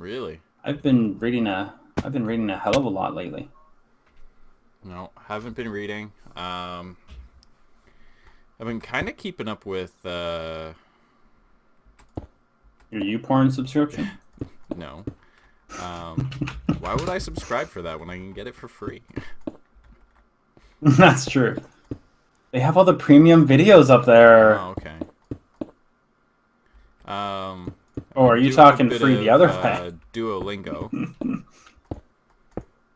Really? I've been reading a hell of a lot lately. No, haven't been reading. I've been kind of keeping up with. Your YouPorn subscription? No. Um, why would I subscribe for that when I can get it for free? That's true. They have all the premium videos up there. Oh, okay. I've Or been are you doing a talking bit free the of other way? Duolingo.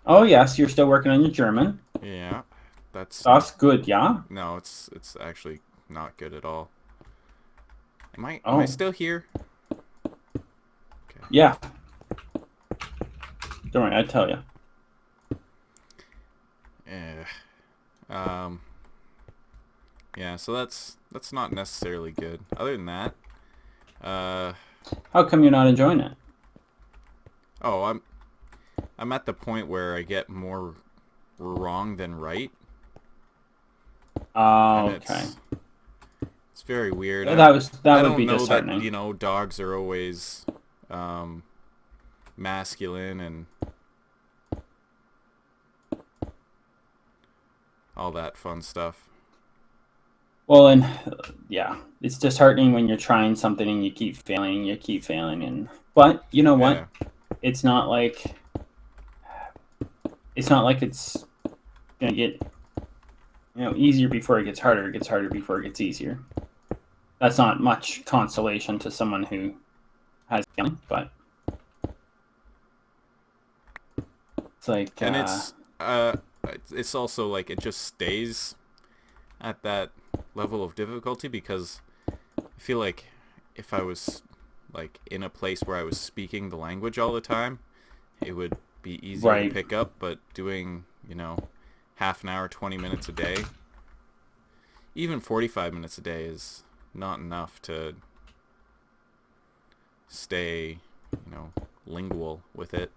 Oh yes, you're still working on your German. Yeah, that's That's good, yeah? no, it's actually not good at all. Am I Oh, still here? Okay. yeah. Don't worry, I tell you. Eh. Um. Yeah. So that's not necessarily good. Other than that, uh. How come you're not enjoying it? Oh, I'm at the point where I get more wrong than right, and Oh, okay. it's very weird. That I would don't be know that disheartening. dogs are always um, masculine and all that fun stuff. Well, and yeah, it's disheartening when you're trying something and you keep failing, and but you know what? Yeah. It's not like it's gonna get easier before it gets harder. It gets harder before it gets easier. That's not much consolation to someone who has failing, but it's like And it's also like it just stays at that level of difficulty because I feel like if I was like in a place where I was speaking the language all the time, it would be easier to right. pick up, but doing, half an hour, 20 minutes a day, even 45 minutes a day is not enough to stay, lingual with it.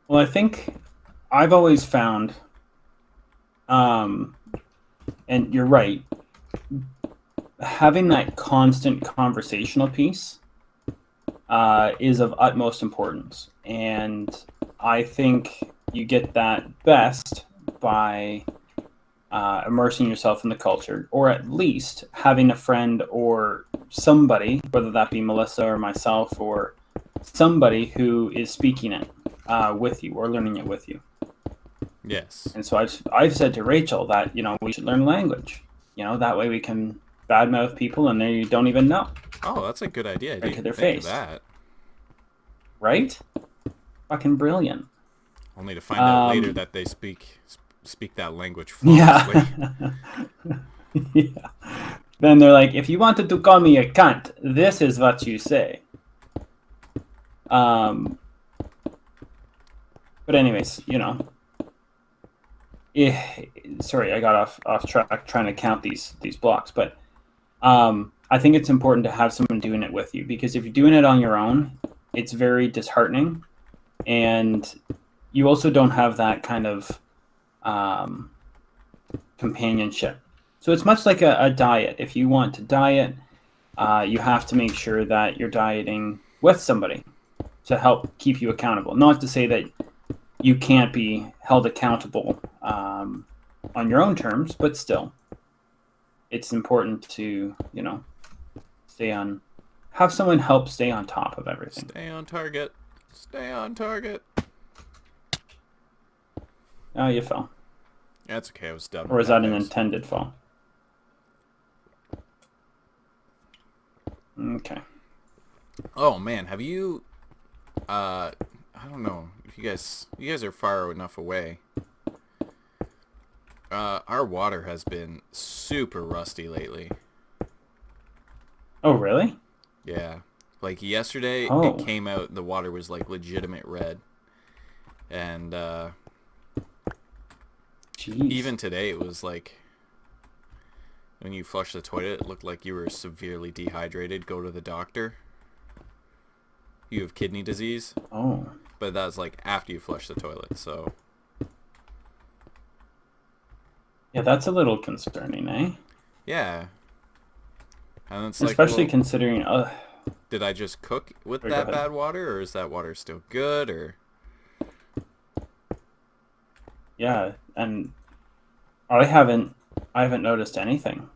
Well, I think I've always found, um, and you're right, having that constant conversational piece is of utmost importance. And I think you get that best by immersing yourself in the culture, or at least having a friend or somebody, whether that be Melissa or myself, or somebody who is speaking it with you or learning it with you. Yes. And so I've said to Rachel that we should learn language. That way we can badmouth people and they don't even know Oh, that's a good idea. I right didn't to even their think of face, that. right? Fucking brilliant. Only to find out later Um, that they speak that language yeah. flawlessly. Yeah. Then they're like, if you wanted to call me a cunt, this is what you say. Um, but anyways, eh, sorry, I got off track trying to count these blocks, but I think it's important to have someone doing it with you, because if you're doing it on your own, it's very disheartening, and you also don't have that kind of um, companionship. So it's much like a diet. If you want to diet, you have to make sure that you're dieting with somebody to help keep you accountable. Not to say that you can't be held accountable on your own terms, but still, it's important to stay on, have someone help stay on top of everything. Stay on target. Stay on target. Oh, you fell, That's okay. I was done or with is that that an house. intended fall? Okay. Oh man, have you? I don't know if you guys are far enough away. Our water has been super rusty lately. Oh, really? Yeah, like yesterday it Oh, came out the water was like legitimate red, and jeez. even today it was like when you flush the toilet, it looked like you were severely dehydrated. Go to the doctor. You have kidney disease, Oh, but that's like after you flush the toilet. So yeah, that's a little concerning, eh? yeah, and it's like, Especially well, considering, did I just cook with Sorry, go that ahead. bad water, or is that water still good, or? Yeah, and I haven't noticed anything.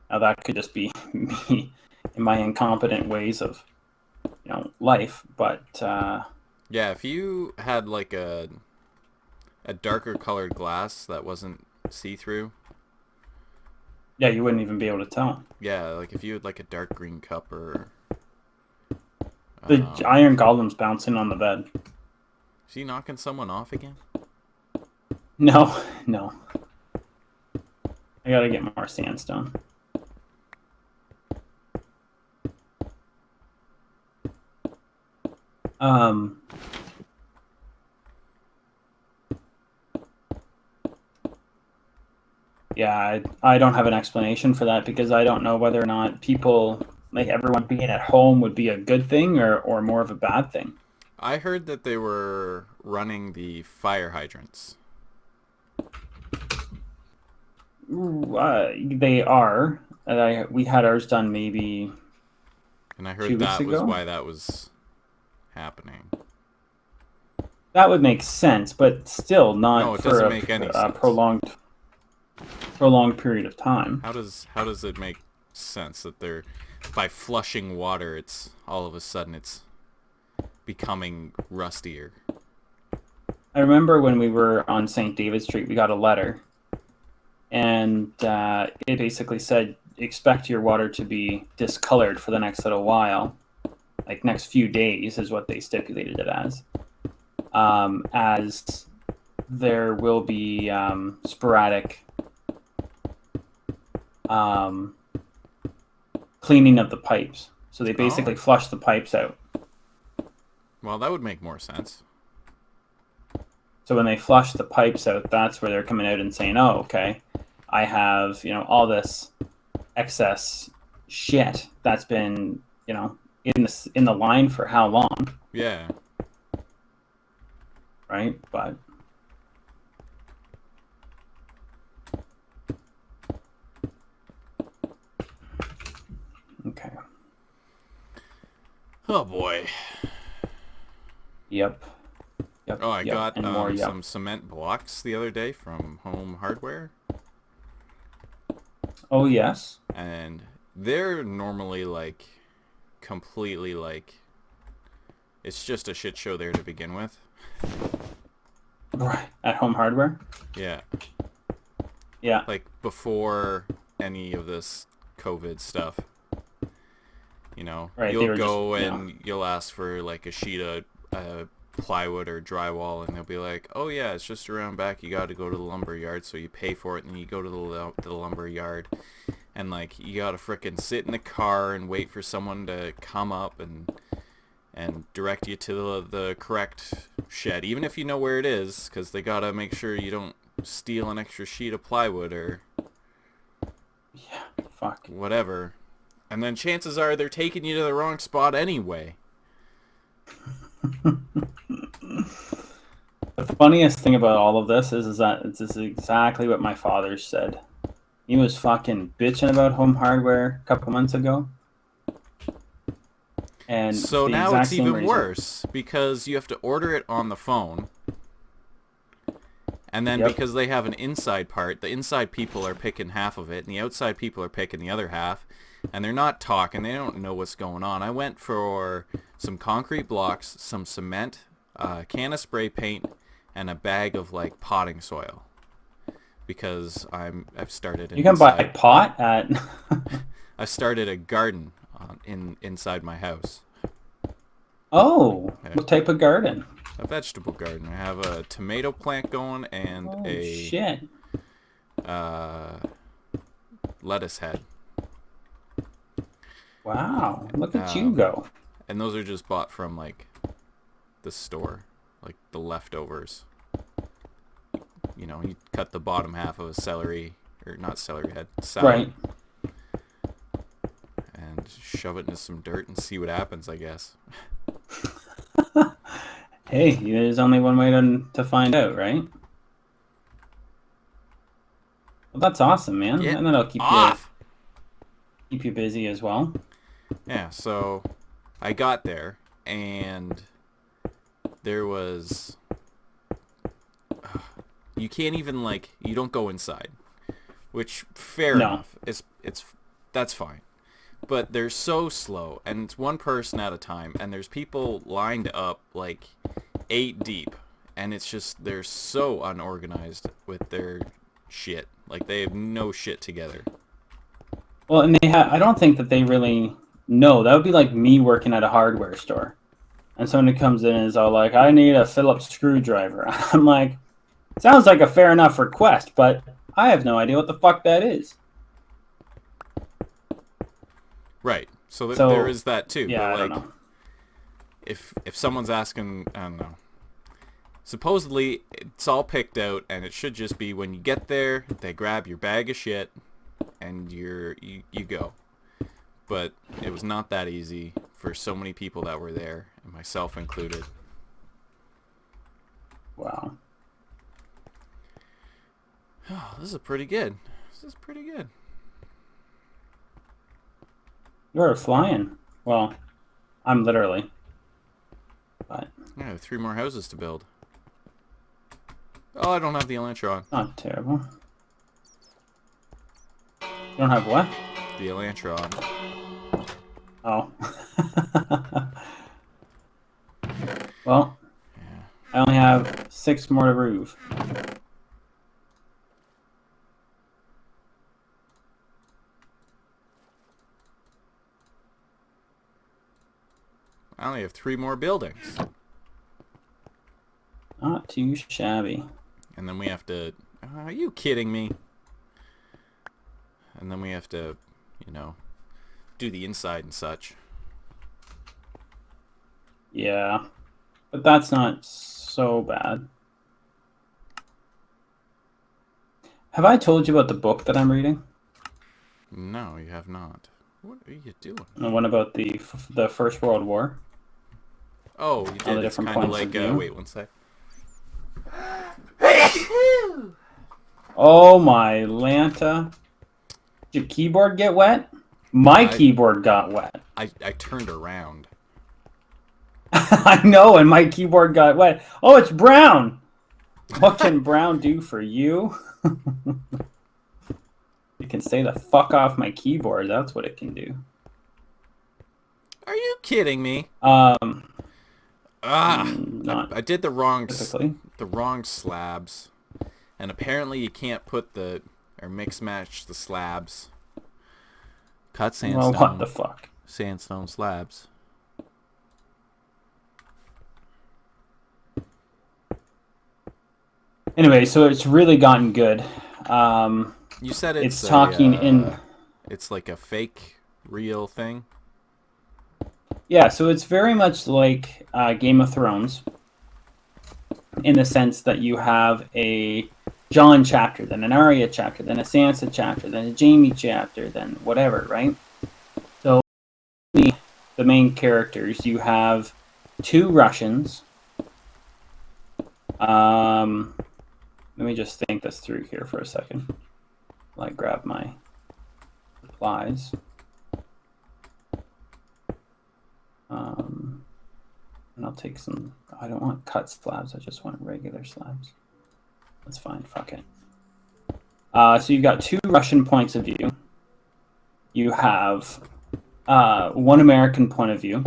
Now that could just be me in my incompetent ways of life, but Yeah, if you had like a darker colored glass that wasn't see-through. yeah, you wouldn't even be able to tell. Yeah, like if you had like a dark green cup or The um iron golem's bouncing on the bed. is he knocking someone off again? No, no. I gotta get more sandstone. Um, yeah, I don't have an explanation for that because I don't know whether or not people, like everyone being at home, would be a good thing or more of a bad thing. I heard that they were running the fire hydrants. Ooh, they are. We had ours done maybe And I heard 2 weeks that was ago. why that was happening. That would make sense, but still No, not it for doesn't a, make any a sense. prolonged period of time. How does it make sense that they're by flushing water it's all of a sudden it's becoming rustier? I remember when we were on St. David Street, we got a letter, and it basically said, expect your water to be discolored for the next little while, like next few days is what they stipulated it as there will be sporadic um, cleaning of the pipes. So they basically Oh. flush the pipes out. Well, that would make more sense. So when they flush the pipes out, that's where they're coming out and saying, "Oh, okay, I have all this excess shit that's been in the line for how long, Yeah. right?" But okay, Oh boy. yep, yep, Oh, I yep, got and more yep. some cement blocks the other day from Home Hardware, Oh yes, and they're normally like completely like it's just a shit show there to begin with. right at Home Hardware. Yeah. Yeah, Like before any of this COVID stuff. right. They You'll were just go and you'll ask for like a sheet of plywood or drywall, and they'll be like, "Oh yeah, it's just around back. You got to go to the lumber yard." So you pay for it, and then you go to the lumber yard, and like you got to frickin' sit in the car and wait for someone to come up and direct you to the correct shed, even if you know where it is, because they gotta make sure you don't steal an extra sheet of plywood or yeah, fuck. whatever. And then chances are they're taking you to the wrong spot anyway. The funniest thing about all of this is that it's just exactly what my father said. He was fucking bitching about Home Hardware a couple months ago, and it's So the now exact it's same even reason. worse because you have to order it on the phone. And then Yep. because they have an inside part, the inside people are picking half of it and the outside people are picking the other half. And they're not talking. They don't know what's going on. I went for some concrete blocks, some cement, a can of spray paint, and a bag of like potting soil. Because I've started an You can buy inside pot at. I started a garden inside my house. Oh, Yeah. what type of garden? A vegetable garden. I have a tomato plant going and Oh a shit! uh, lettuce head. Wow, look at you Um, go. and those are just bought from like the store, like the leftovers. You cut the bottom half of a celery, or not celery head, salad, Right. and shove it into some dirt and see what happens, I guess. Hey, there's only one way to find out, right? Well, that's awesome, man, Get and that'll keep you off! keep you busy as well. Yeah, so I got there, and there was... You can't even, like... You don't go inside. Which, fair No. enough. That's fine. But they're so slow, and it's one person at a time, and there's people lined up, like, 8 deep. And it's just, they're so unorganized with their shit. Like, they have no shit together. Well, and I don't think that they really know. That would be like me working at a hardware store. And somebody comes in and is all like, I need a Phillips screwdriver. I'm like, sounds like a fair enough request, but I have no idea what the fuck that is. Right. So, So, there is that too. yeah, But, I don't like, know. if someone's asking, I don't know. Supposedly, it's all picked out, and it should just be when you get there, they grab your bag of shit, and you go. But it was not that easy for so many people that were there, and myself included. Wow. Oh, this is pretty good. This is pretty good. You're flying. Well, I'm literally. But I have 3 more houses to build. Oh, I don't have the Elantron. not terrible. You don't have what? The Elantron. Oh. Well, Yeah. I only have 6 more to roof. I only have 3 more buildings. Not too shabby. And then we have to... Are you kidding me? And then we have to, do the inside and such. Yeah. But that's not so bad. Have I told you about the book that I'm reading? No, you have not. What are you doing? The one about the First World War? Oh, you All did. the It's different kind of points of like... view. wait one sec. Oh my Lanta. Did your keyboard get wet? My keyboard got wet. I turned around. I know, and my keyboard got wet. Oh, it's brown. What can brown do for you? It can say the fuck off my keyboard. That's what it can do. Are you kidding me? Not I did the wrong typically. slabs, and apparently you can't put or mix match the slabs. Cut sandstone. Well, what the fuck? Sandstone slabs. Anyway, so it's really gotten good. You said it's talking in. It's like a fake, real thing. Yeah, so it's very much like Game of Thrones, in the sense that you have a Jon chapter, then an Arya chapter, then a Sansa chapter, then a Jaime chapter, then whatever, right? So the main characters, you have 2 Russians. Let me just think this through here for a second. While I grab my supplies. And I'll take some... I don't want cut slabs. I just want regular slabs. That's fine. Fuck it. So you've got 2 Russian points of view. You have 1 American point of view.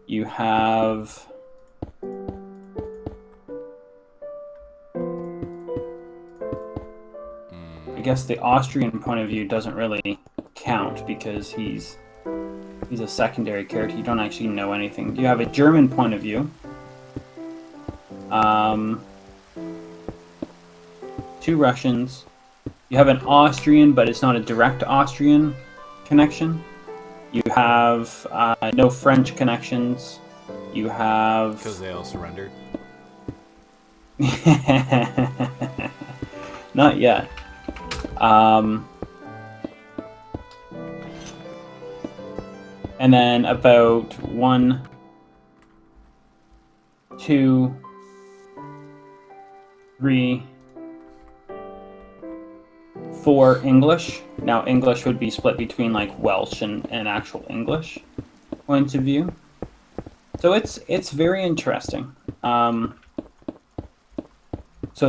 You have... I guess the Austrian point of view doesn't really count because he's a secondary character. You don't actually know anything. You have a German point of view. 2 Russians. You have an Austrian, but it's not a direct Austrian connection. You have no French connections. You have... Because they all surrendered. Not yet. And then about 1, 2, 3, for English. Now, English would be split between like Welsh and actual English point of view. So it's very interesting. So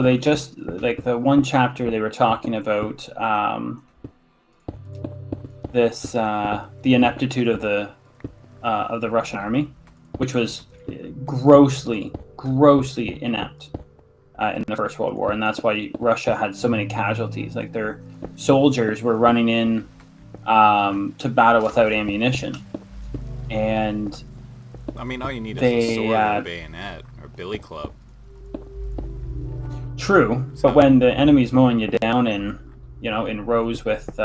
they just, like the one chapter they were talking about this the ineptitude of the Russian army, which was grossly inept in the First World War, and that's why Russia had so many casualties. Like their soldiers were running in to battle without ammunition, and I mean, all you need is a sword or a bayonet or billy club. True, so, but when the enemy's mowing you down in rows with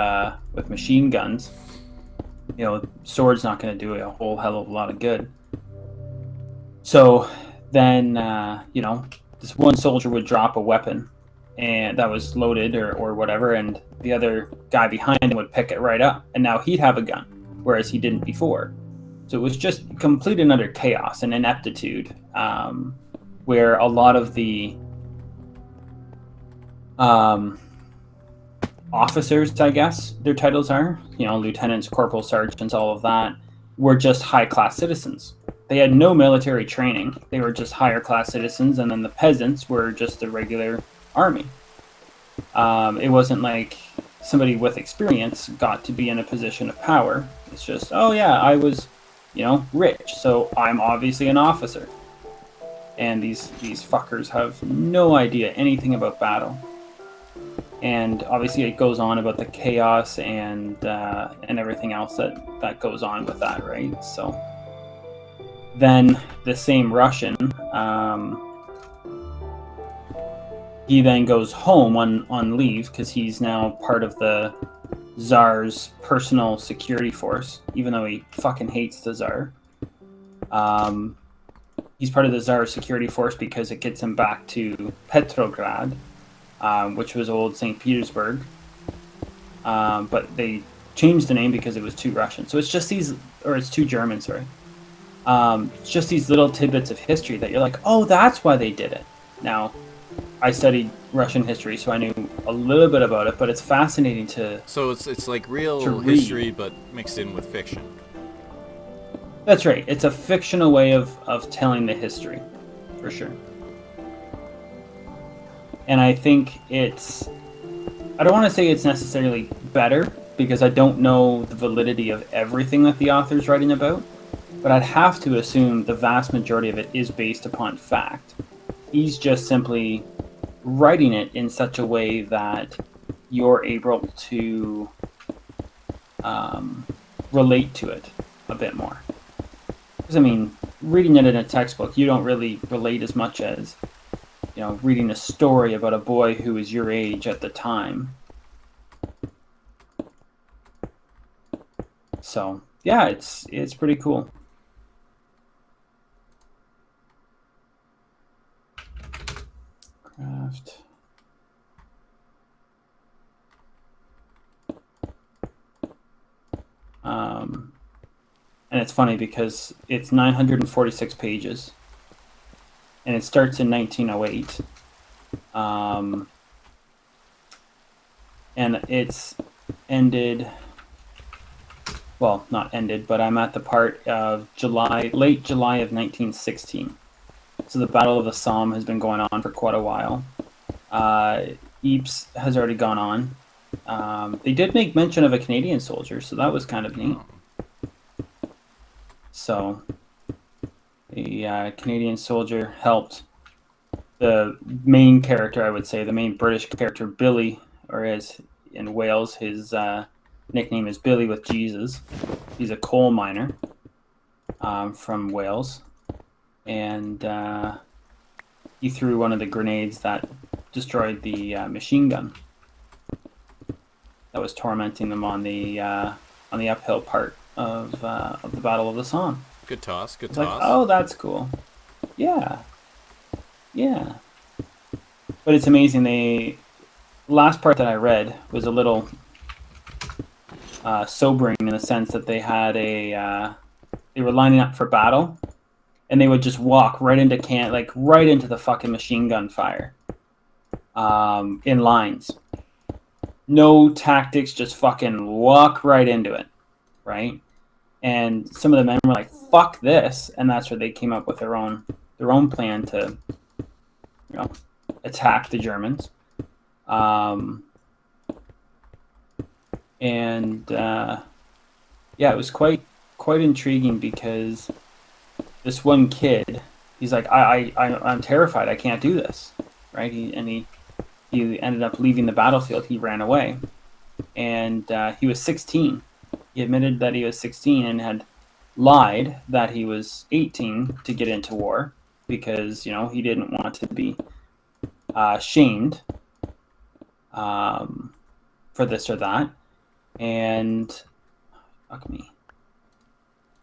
machine guns, sword's not going to do a whole hell of a lot of good. So then, this one soldier would drop a weapon and that was loaded or whatever, and the other guy behind him would pick it right up, and now he'd have a gun, whereas he didn't before. So it was just complete and utter chaos and ineptitude, where a lot of the officers, I guess their titles are, lieutenants, corporal, sergeants, all of that, were just high-class citizens. They had no military training. They were just higher-class citizens, and then the peasants were just the regular army. It wasn't like somebody with experience got to be in a position of power. It's just, oh yeah, I was, rich, so I'm obviously an officer. And these fuckers have no idea anything about battle. And obviously it goes on about the chaos and everything else that goes on with that, right? So then the same Russian, he then goes home on leave because he's now part of the Tsar's personal security force, even though he fucking hates the Tsar. He's part of the Tsar's security force because it gets him back to Petrograd, which was old St. Petersburg. But they changed the name because it was too Russian. So it's just it's too German, sorry. It's just these little tidbits of history that you're like, oh, that's why they did it. Now, I studied Russian history, so I knew a little bit about it, but it's fascinating to... So it's like real history, but mixed in with fiction. That's right. It's a fictional way of telling the history, for sure. And I think I don't want to say it's necessarily better, because I don't know the validity of everything that the author's writing about, but I'd have to assume the vast majority of it is based upon fact. He's just simply writing it in such a way that you're able to relate to it a bit more. Because, I mean, reading it in a textbook, you don't really relate as much as, reading a story about a boy who was your age at the time. So, yeah, it's pretty cool. Craft. And it's funny because it's 946 pages, and it starts in 1908, and it's ended. Well, not ended, but I'm at the part of late July of 1916. So the Battle of the Somme has been going on for quite a while. Ypres has already gone on. They did make mention of a Canadian soldier, so that was kind of neat. So the Canadian soldier helped the main character, I would say, the main British character, Billy, or as in Wales, his nickname is Billy with Jesus. He's a coal miner from Wales. And he threw one of the grenades that destroyed the machine gun that was tormenting them on the uphill part of the Battle of the Somme. Good toss. Good toss. Like, oh, that's cool. Yeah. But it's amazing. The last part that I read was a little sobering in the sense that they had they were lining up for battle. And they would just walk right into right into the fucking machine gun fire, in lines. no tactics, just fucking walk right into it, right? And some of the men were like, "Fuck this," and that's where they came up with their own plan to, you know, attack the Germans. Um, and yeah, it was quite intriguing because this one kid, he's like, I'm terrified. I can't do this, right? He ended up leaving the battlefield. He ran away, and he was 16. He admitted that he was 16 and had lied that he was 18 to get into war because he didn't want to be shamed for this or that. And fuck me.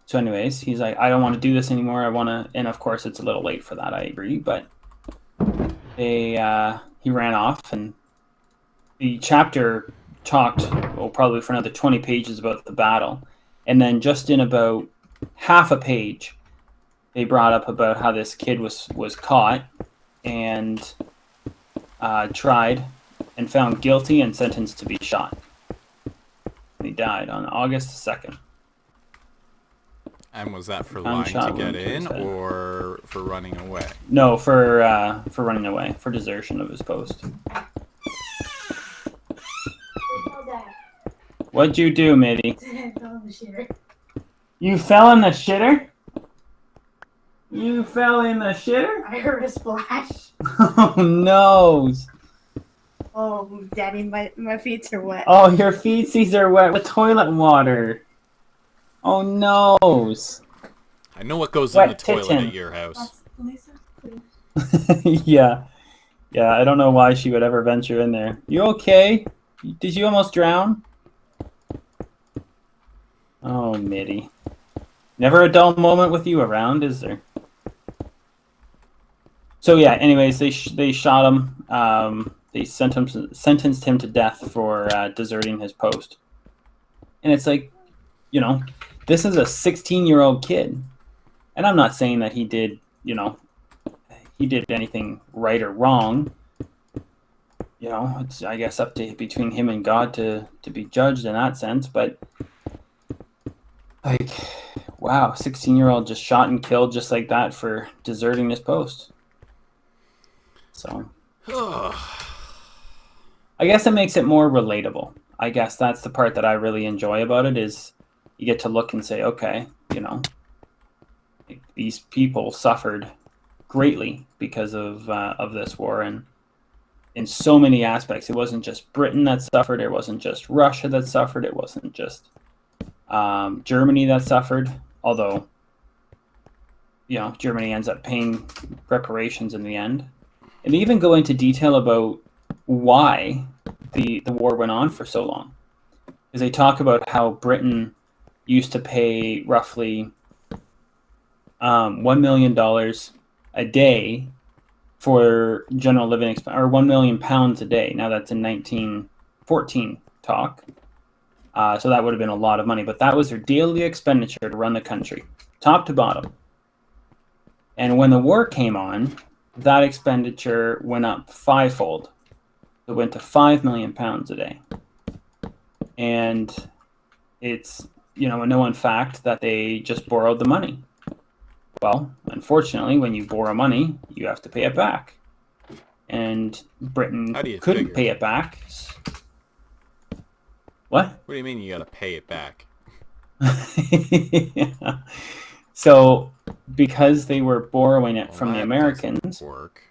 So, anyways, he's like, I don't want to do this anymore. I want to, and of course, it's a little late for that. I agree, but he ran off, and the chapter talked, well, probably for another 20 pages about the battle, and then just in about half a page, they brought up about how this kid was caught and tried and found guilty and sentenced to be shot. And he died on August 2nd. And was that for lying to get in or for running away? No, for running away, for desertion of his post. What'd you do, Mitty? I fell in the shitter. You fell in the shitter? You fell in the shitter? I heard a splash. Oh no! Oh, Daddy, my feet are wet. Oh, your feetsies are wet with toilet water. Oh no! I know what goes Wet in the toilet kitten. at your house. Yeah. Yeah, I don't know why she would ever venture in there. You okay? Did you almost drown? Oh, Mitty. Never a dull moment with you around, is there? So yeah, anyways, they shot him. They sentenced him to death for deserting his post. And it's like, this is a 16-year-old kid. And I'm not saying that he did anything right or wrong. It's, I guess, up to between him and God to be judged in that sense. But, like, wow, 16-year-old just shot and killed just like that for deserting his post. So, I guess it makes it more relatable. I guess that's the part that I really enjoy about it is you get to look and say, okay, these people suffered greatly because of this war, and in so many aspects. It wasn't just Britain that suffered. It wasn't just Russia that suffered. It wasn't just Germany that suffered. Although, Germany ends up paying reparations in the end. And they even go into detail about why the war went on for so long. Because they talk about how Britain used to pay roughly $1 million a day for general living expense, or £1 million a day. Now that's in 1914 talk. So that would have been a lot of money, but that was their daily expenditure to run the country, top to bottom. And when the war came on, that expenditure went up fivefold. It went to £5 million a day. And it's, a known fact that they just borrowed the money. Well, unfortunately, when you borrow money, you have to pay it back. And Britain couldn't pay it back. What? What do you mean you gotta pay it back? Yeah. So, because they were borrowing it from the Americans, work.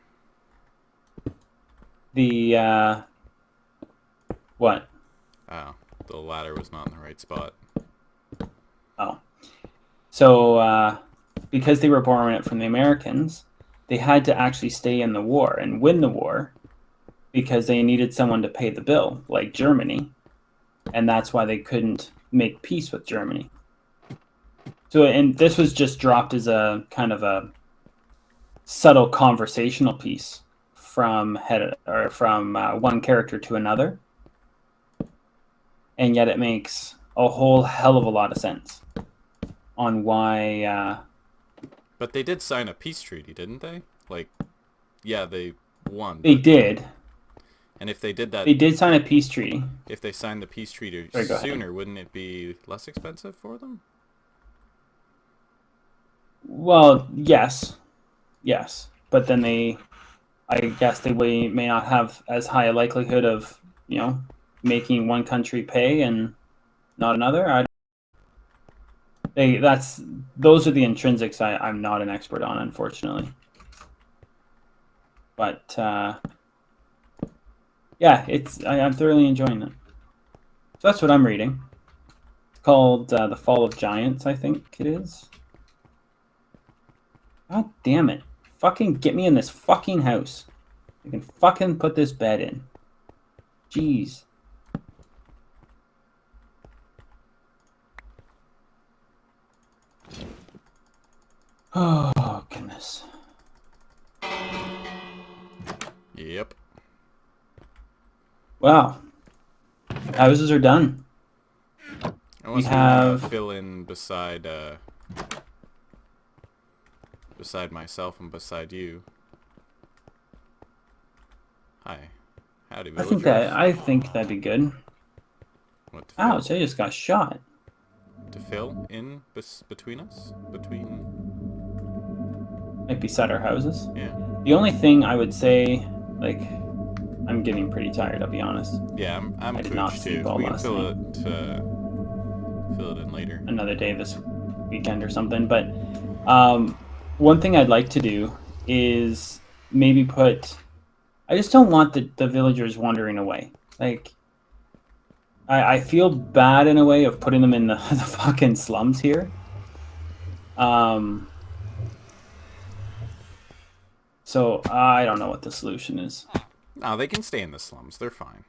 The what? Oh, the ladder was not in the right spot. Oh, so because they were borrowing it from the Americans, they had to actually stay in the war and win the war because they needed someone to pay the bill, like Germany, and that's why they couldn't make peace with Germany. So, and this was just dropped as a kind of a subtle conversational piece from one character to another, and yet it makes a whole hell of a lot of sense on why. But they did sign a peace treaty, didn't they? Like, yeah, they won. They did. And if they did that, They did sign a peace treaty. if they signed the peace treaty Sorry, go ahead. sooner, wouldn't it be less expensive for them? Well, yes, but then I guess they may not have as high a likelihood of making one country pay and not another. Those are the intrinsics I'm not an expert on, unfortunately. But yeah, I'm thoroughly enjoying it. So that's what I'm reading. It's called The Fall of Giants, I think it is. God damn it. Fucking get me in this fucking house. I can fucking put this bed in. Jeez. Oh, goodness. Yep. Wow. Houses are done. Unless we have- fill in beside myself and beside you. Hi. Howdy, villagers. I think that'd be good. What to fill, Ouch, I just got shot. to fill in between us? Like beside our houses. Yeah. The only thing I would say, like, I'm getting pretty tired, I'll be honest. Yeah, I'm I did not pooched sleep too. all We can last fill it in later. Another day this weekend or something. But one thing I'd like to do is maybe I just don't want the villagers wandering away. Like, I feel bad in a way of putting them in the fucking slums here. So I don't know what the solution is. No, they can stay in the slums. They're fine.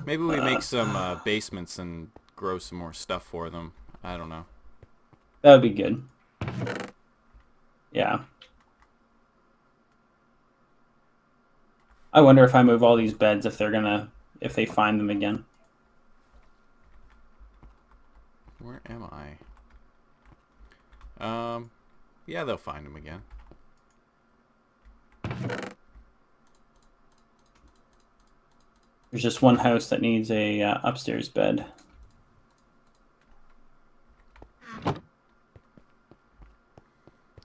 Maybe we make some basements and grow some more stuff for them. I don't know. That would be good. Yeah. I wonder if I move all these beds if they find them again. Where am I? Yeah, they'll find them again. There's just one house that needs a upstairs bed.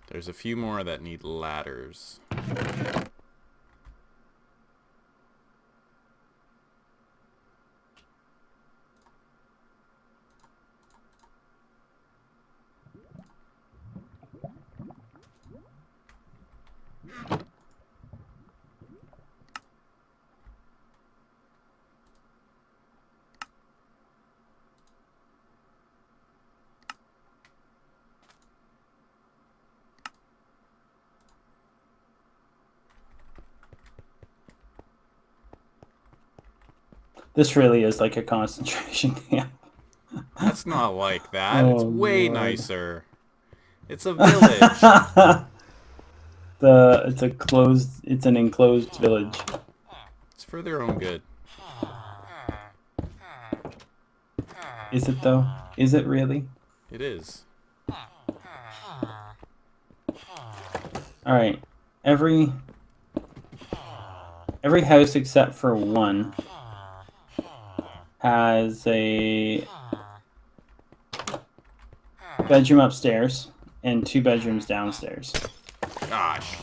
There's a few more that need ladders. This really is like a concentration camp. That's not like that. It's Oh, way Lord. nicer. It's a village. It's an enclosed village. It's for their own good. Is it though? Is it really? It is. All right. Every house except for one has a bedroom upstairs and 2 bedrooms downstairs. Gosh,